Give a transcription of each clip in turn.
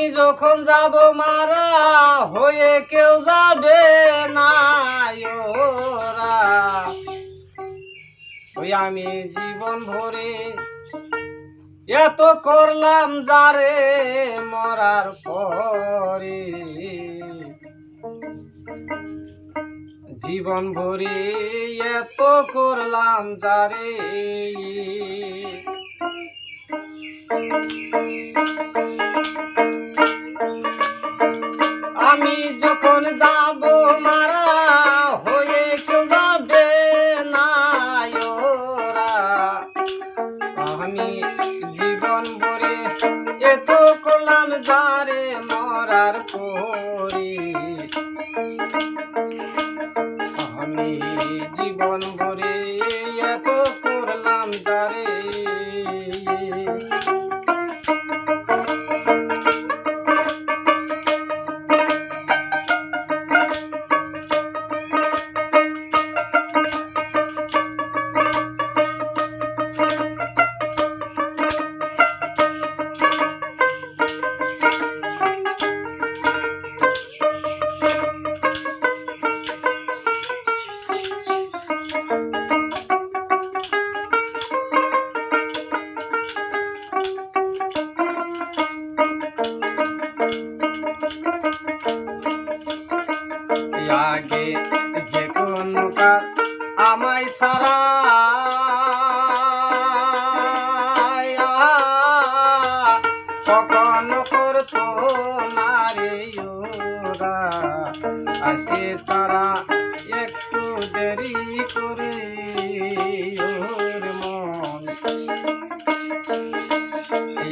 আমি যখন যাব মারা হয়ে কেউ যাবে না ওরা ওই আমি জীবন ভরে এত করলাম যারে মরার পরে জীবন ভরে এত করলাম যারে আমি যখন যাব মারা হয়ে কেউ যাবে না ওরা আমি জীবন ভরে এত করলাম যারে মরার পরে আমি জীবন ভরে এত করলাম যারে আগে যে কোন কাজ আমায় সারা কখনো করতো না রে ওরা আজকে তারা একটু দেরি করে ওর মন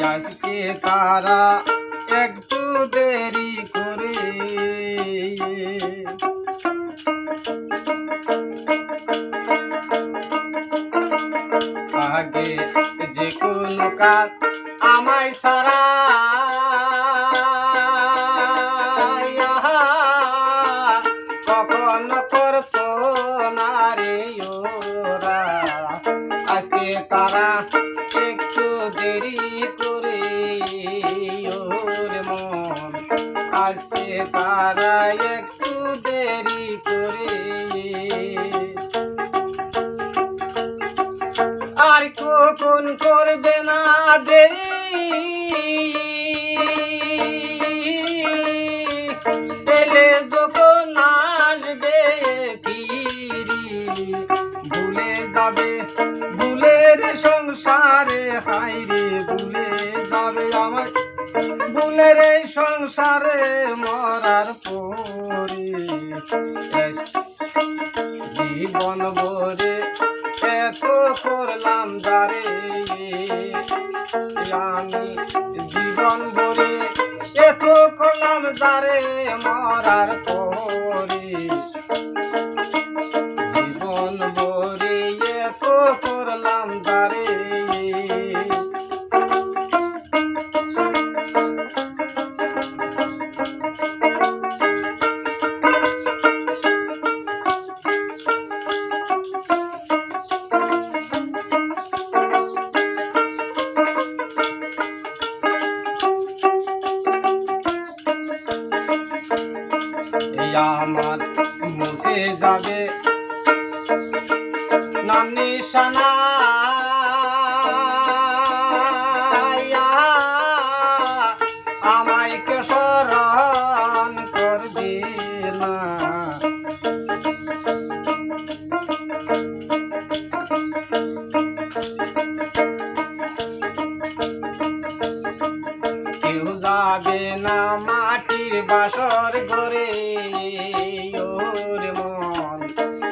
আজকে তারা একটু দেরি করে আগে যে কোনো কাজ আমায় সারা কখনো করতো না রে ওরা আজকে তারা একটু দেরি করে ওর মন আজকে তারা একটু দেরি করে আর কখন করবে না দেরি এলে যখন আসবে ফিরি ভুলে যাবে ভুলের সংসারে হাইরে ভুলে যাবে আমার ভুলের এই সংসারে মরার পরে জীবন ভরে এত করলাম যারে আমি জীবন ভরে এত করলাম যারে মরার পরে জীবন ভরে এত করলাম যারে আমার মুছে যাবে নাম নিশানা আমায় কে স্মরণ করবে না কেউ যাবে না মাটির বাসর ঘরে ওর মন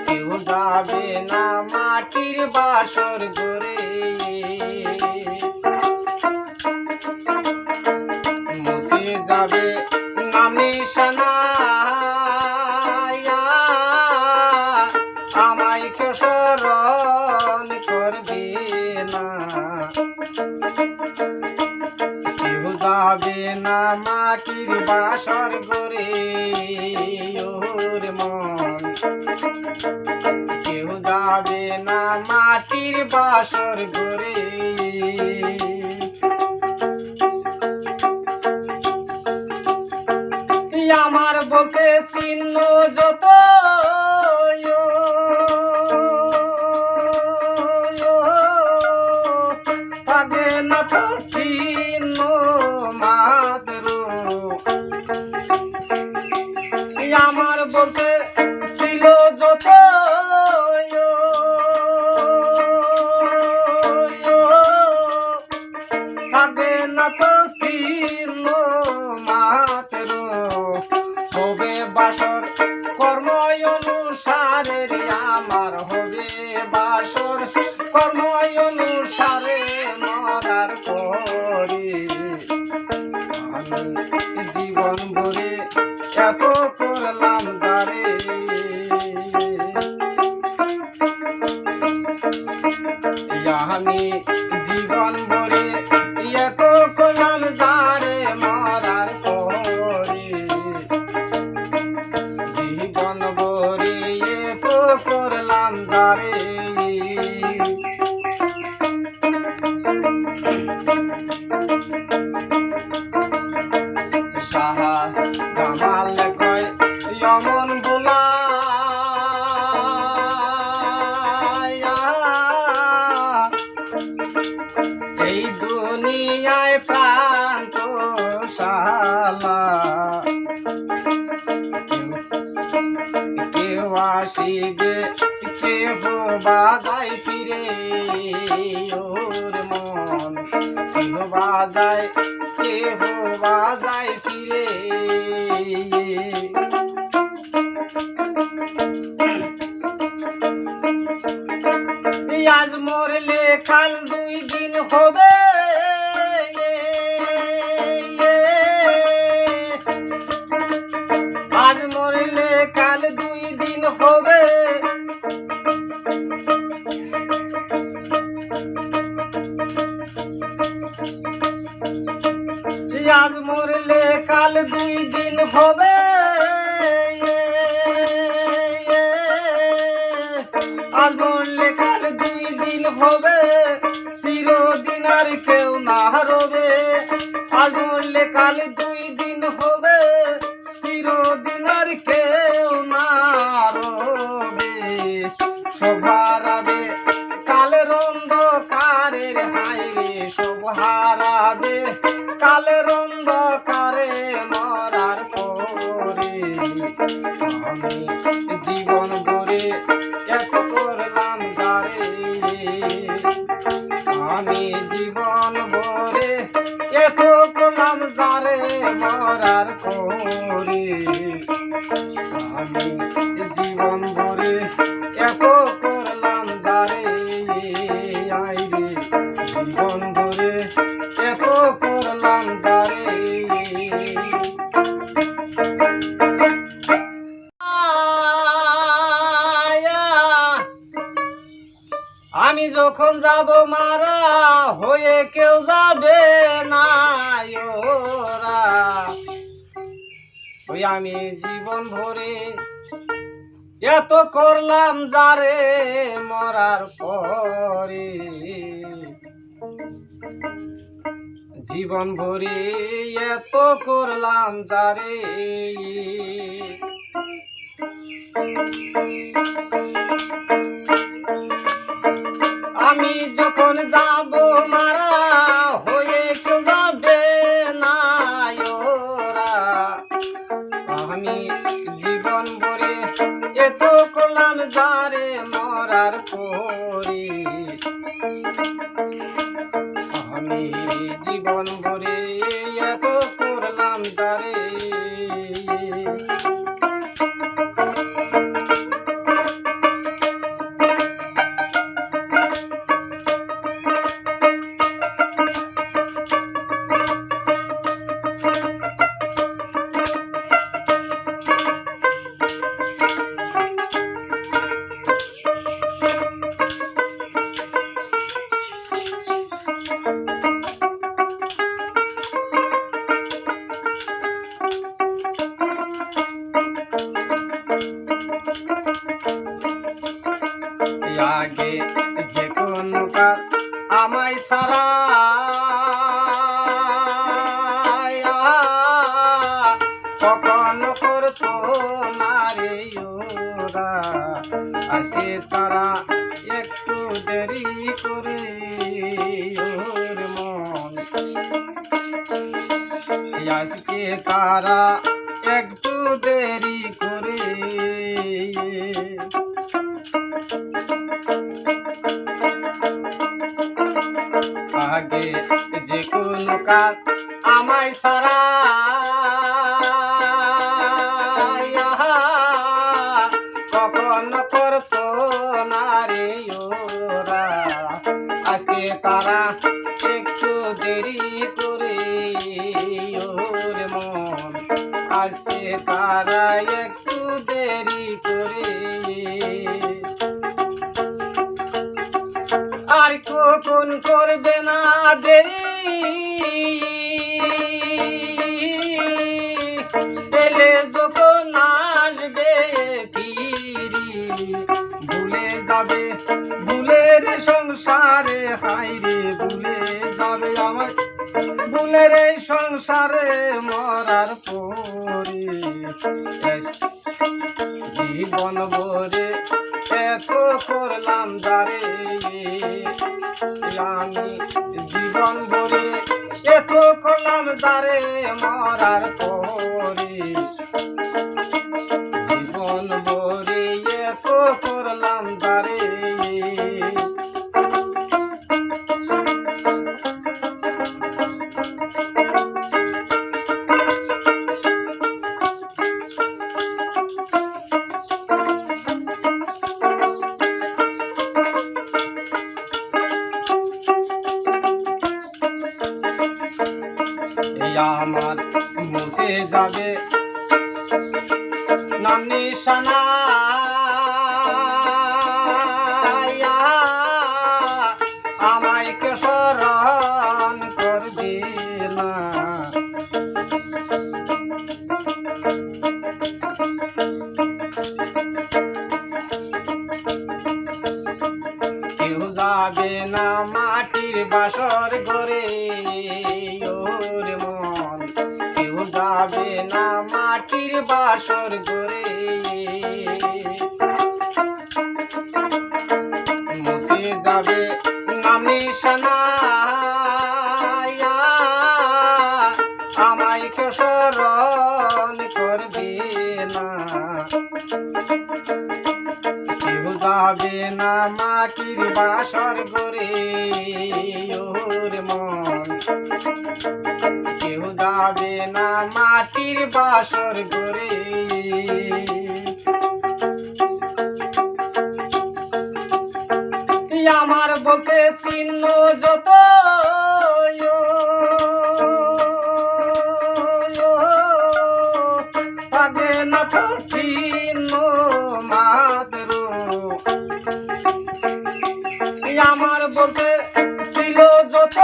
কেউ যাবে না মাটির বাসর ঘরে মুছে যাবে নাম নিশানা আমায় কে স্মরণ করবে না কেউ যাবে না মাটির বাসর ঘরে ওর মন কেউ যাবে না মাটির বাসর ঘরে আমার বলতে চিহ্ন যত থাকে না তো চিহ্ন মাত্র আমার বলতে ছিল যত থাকবে না তো চিহ্ন মাত্র হবে বাসর কর্ম অনুসারে আমার হবে বাসর কর্ম অনুসারে মরার পরে আমি জীবন ভরে এত করলাম যারে আমি জীবন ভরে এত করলাম যারে মরার পরে জীবন ভরে এত করলাম যারে সাহা জামাল কয় অমন বোলা এই দুনিয়ায় প্রান্ত শালা কেউ আসিবে কেহ বাজায় ফিরে ওর মন কেহ বাজায় কেহ বাজায় ফিরে আজ মরলে কাল 2 দিন হবে আজ মরলে কাল 2 দিন হবে আজ মরলে কাল 2 দিন হবে আজ মরলে কাল 2 দিন হবে চিরদিন আর কেউ না রবে আজ মরলে কাল 2 দিন হবে চিরদিন আর কেউ না রবে শোভারাবে কালের অন্ধকারের হাইরে শোভারাবে কালের অন্ধকারে মরার পরে আমি জীবন ভরে এত করলাম যারে আমি জীবন ভরে এত করলাম যারে মরার পরে আমি জীবন ভরে এত করলাম যারে আইরে জীবন ভরে এত করলাম যারে আমি যখন যাব মারা হয়ে কেউ যাবে না ওরা ওই আমি জীবন ভরে এত করলাম যারে মরার পরে জীবন ভরে এত করলাম যারে আমি যখন যাব মারা হয়ে কেউ যাবে না ওরা আমি জীবন ভরে এত করলাম যারে মরার পরে আমি জীবন ভরে এত করলাম যারে আগে যে কোনো কাজ আমায় সারা কখনো আজকে তারা একটু দেরি করে ওর মন আজকে তারা একটু দেরি করে আগে যে কোনো কাজ আমায় সারা কখনো করতো না রে ওরা আজকে তারা একটু দেরি করে ওর মন আজকে তারা একটু দেরি করে আর কখন করবে না দেরি পেলে যখন আসবে ফিরি ভুলে যাবে ভুলের সংসারে হাইরে ভুলে যাবে আমার ভুলের এই সংসারে মরার পরে জীবন ভরে এত করলাম যারে আমি জীবন ভরে এত করলাম যারে মরার পরে জীবন ভরে এত করলাম যারে আমার মুছে যাবে নাম নিশানা আমায় কে স্মরণ করবে না কেউ যাবে না মাটির বাসর ঘরে ওর মন কেউ যাবে না মাটির বাসর ঘরে মুছে যাবে নাম নিশানা আমায় কেউ স্মরণ করবে না কেউ যাবে না মাটির বাসর ঘরে ওর মন কেউ যাবে না মাটির বাসর ঘরে আমার বলতে চিহ্ন যত থাকবে না তো চিহ্ন মাত্র আমার বলতে ছিল যত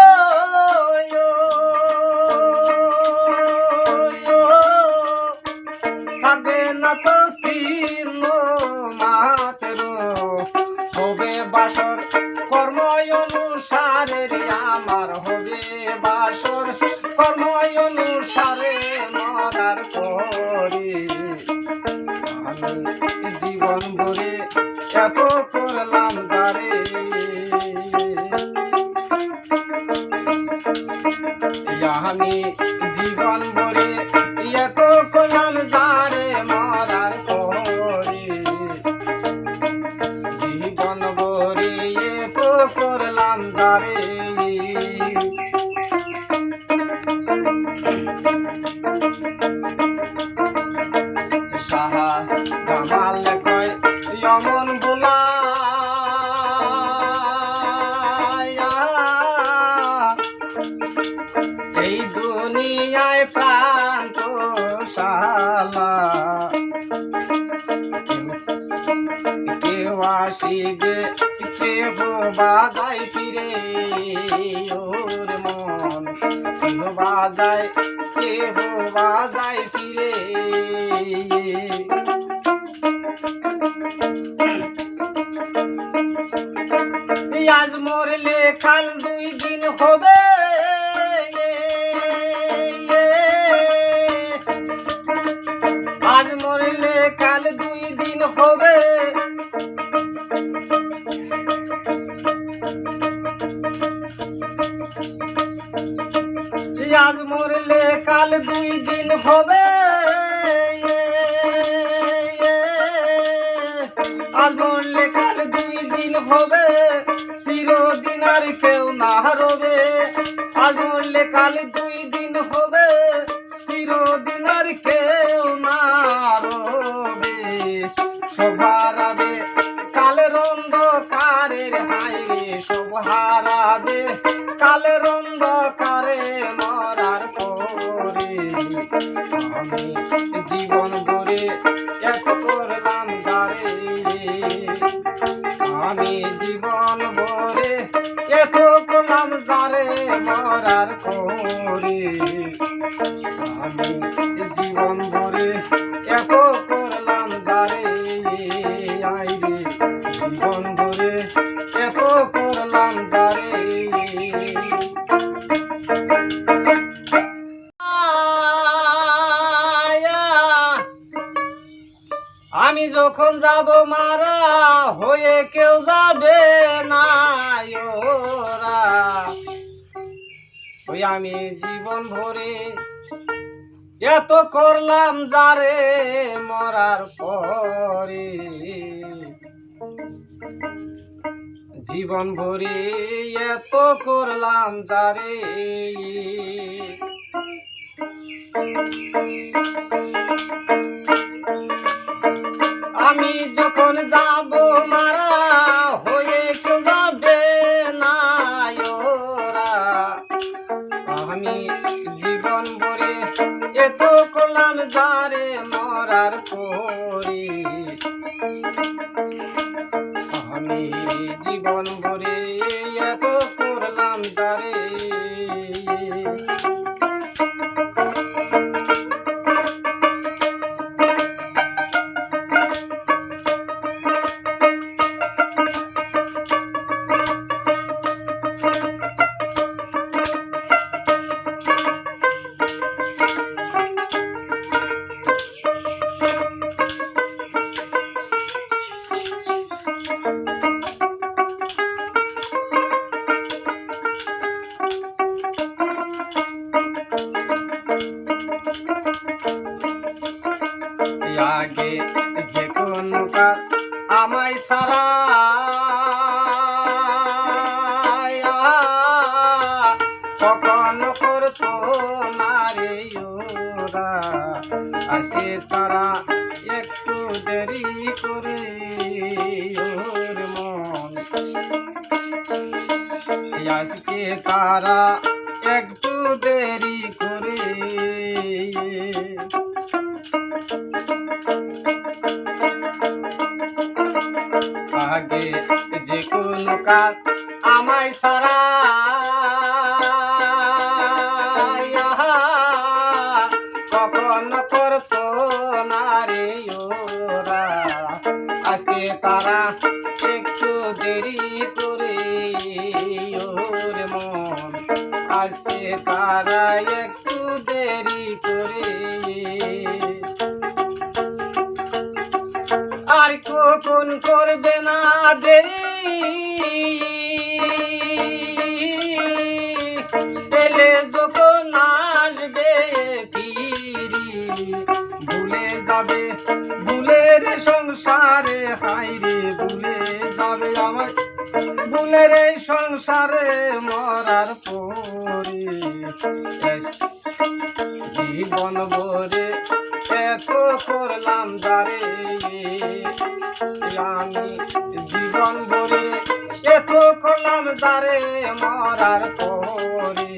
থাকবে না তো চিহ্ন মাত্র হবে বাসর কর্ম অনুসারে আমার হবে বাসর কর্ম অনুসারে মরার পরে আমি জীবন ভরে এত করলাম যারে আমি জীবন ভরে এত করলাম যারে মরার পরে জীবন ভরে এত করলাম যারে সাহা জামাল কয় অমন বোলা এই দুনিয়ায় প্রাণ তো শালা কেউ আসিবে কেহ বাজায় ফিরে ওর মন কেহ বাজায় কেহ বাজায় ফিরে আজ মরলে কাল 2 দিন হবে আজ মরলে কাল 2 দিন হবে আজ মরলে কাল 2 দিন হবে, আজ মরলে কাল 2 দিন হবে, চিরদিন আর কেউ না রবে। আজ মরলে কাল 2 দিন হবে, চিরদিন আর কেউ না রবে। শোভা হারাবে কালের অন্ধকারের হাইরে, শোভা হারাবে কালের অন্ধকারে মরার পরে। আমি জীবন গড়ে এত করলাম যারে, আমি জীবন ভরে এত করলাম যারে মরার পরে। আমি জীবন ভরে এত করলাম যারে, আইরে জীবন ভরে এত করলাম যারে। আমি যখন যাব মারা হয়ে কেউ যাবে না ওরা, ওই আমি জীবন ভরে এত করলাম যারে মরার পরে। জীবন ভরে এত করলাম যারে। আমি যখন যাব মারা হয়ে কেউ যাবে না ওরা, আমি জীবন ভরে এত করলাম যারে মরার পরে। আমি জীবন ভরে এত করলাম যারে। আগে যে কোন কাজ আমায় সারা কখনো করতো না রে ওরা, আজকে তারা একটু দেরি করে ওর মন। আজকে তারা একটু দেরি করে। আগে যে কোনো কাজ আমায় সারা কখনো করতো না রে ওরা, আজকে তারা একটু দেরি করে ওর মন। আজকে তারা একটু দেরি করে। আর কখন করবে না দেরি, এলে যখন আসবে ফিরি, ভুলে যাবে ভুলের সংসারে হাইরে, ভুলে যাবে আমার ভুলের এই সংসারে মরার পরে। জীবন ভরে এত করলাম যারে, আমি জীবন ভরে এত করলাম যারে মরার পরে।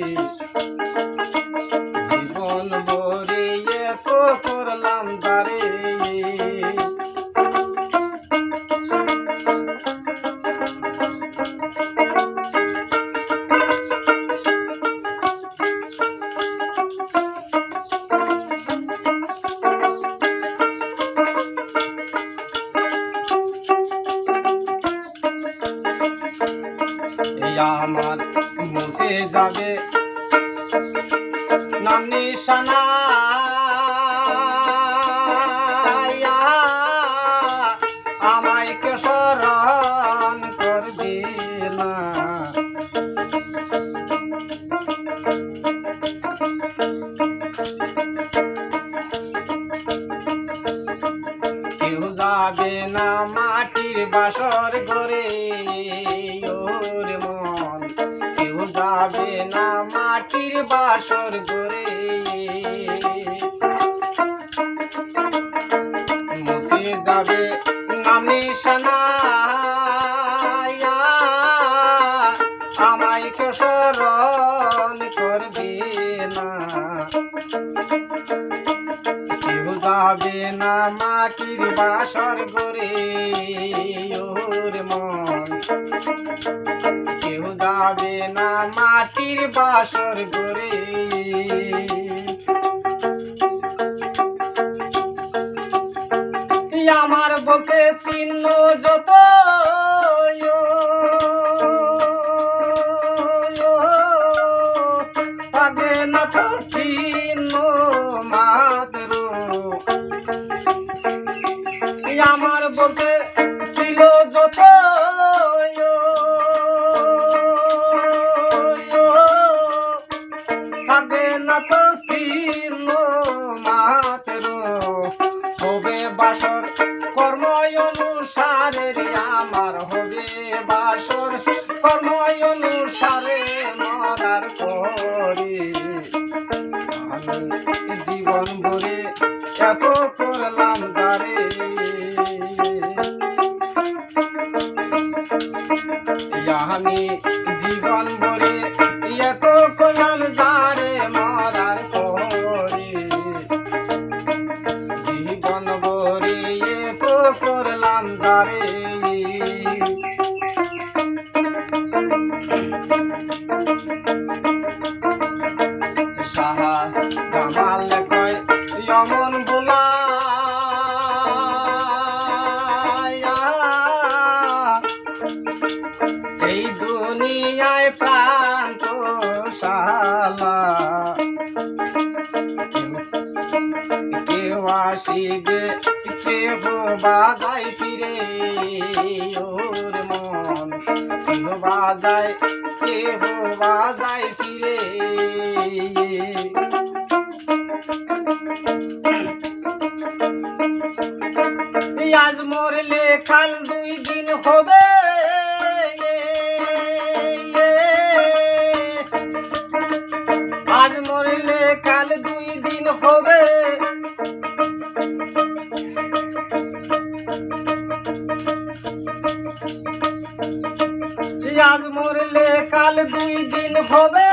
জীবন ভরে এত করলাম যারে। আমার মুছে যাবে নাম নিশানা, আমায় কে স্মরণ করবে না। বাসর ঘরে ওর মন কেউ যাবে না মাটির বাসর ঘরে মুছে যাবে নাম নিশানা আমায় কেউ স্মরণ করবে না কেউ যাবে না মাটির বাসর ঘরে ওর মন কেউ যাবে না মাটির বাসর ঘরে আমার বলতে চিহ্ন যত থাকবে না তো চিহ্ন মাত্র আমার বলতে ছিল যত থাকবে না তো চিহ্ন মাত্র হবে বাসর কর্ম অনুসারে আমার হবে বাসর কর্ম অনুসারে মরার পরে আমি জীবন ভরে এত করলাম যারে আমি জীবন ভরে এত করলাম যারে মরার পরে জীবন ভরে এত করলাম যারে সাহা জামাল কয় অমন বোলা এই দুনিয়ায় প্রাণ তো শালা কেউ আসিবে কেহ বাজায় ফিরে ওর মন কেহ বাজায় ফিরে আজ মরলে কাল 2 দিন হবে আজ মরলে কাল 2 দিন হবে আজ মরলে কাল 2 দিন হবে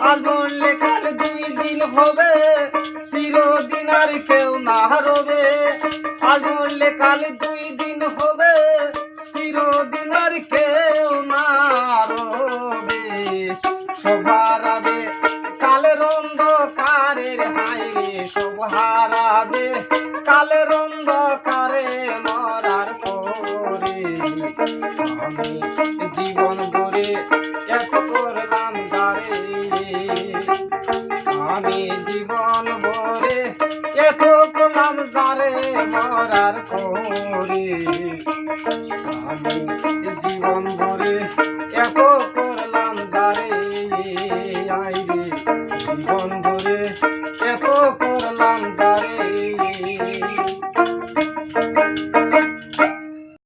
আজ মরলে কাল 2 দিন হবে চিরদিন আর কেউ না রবে আজ মরলে কাল 2 দিন হবে চিরদিন আর কেউ না রবে সব হারাবে কালের অন্ধকারের হাইরে সব হারাবে কালের অন্ধকারে মরার পরে আমি জীবন ভরে এত করলাম যারে আমি জীবন ভরে এত করলাম যারে মরার পরে আমি জীবন ভরে এত করলাম যারে আইরে জীবন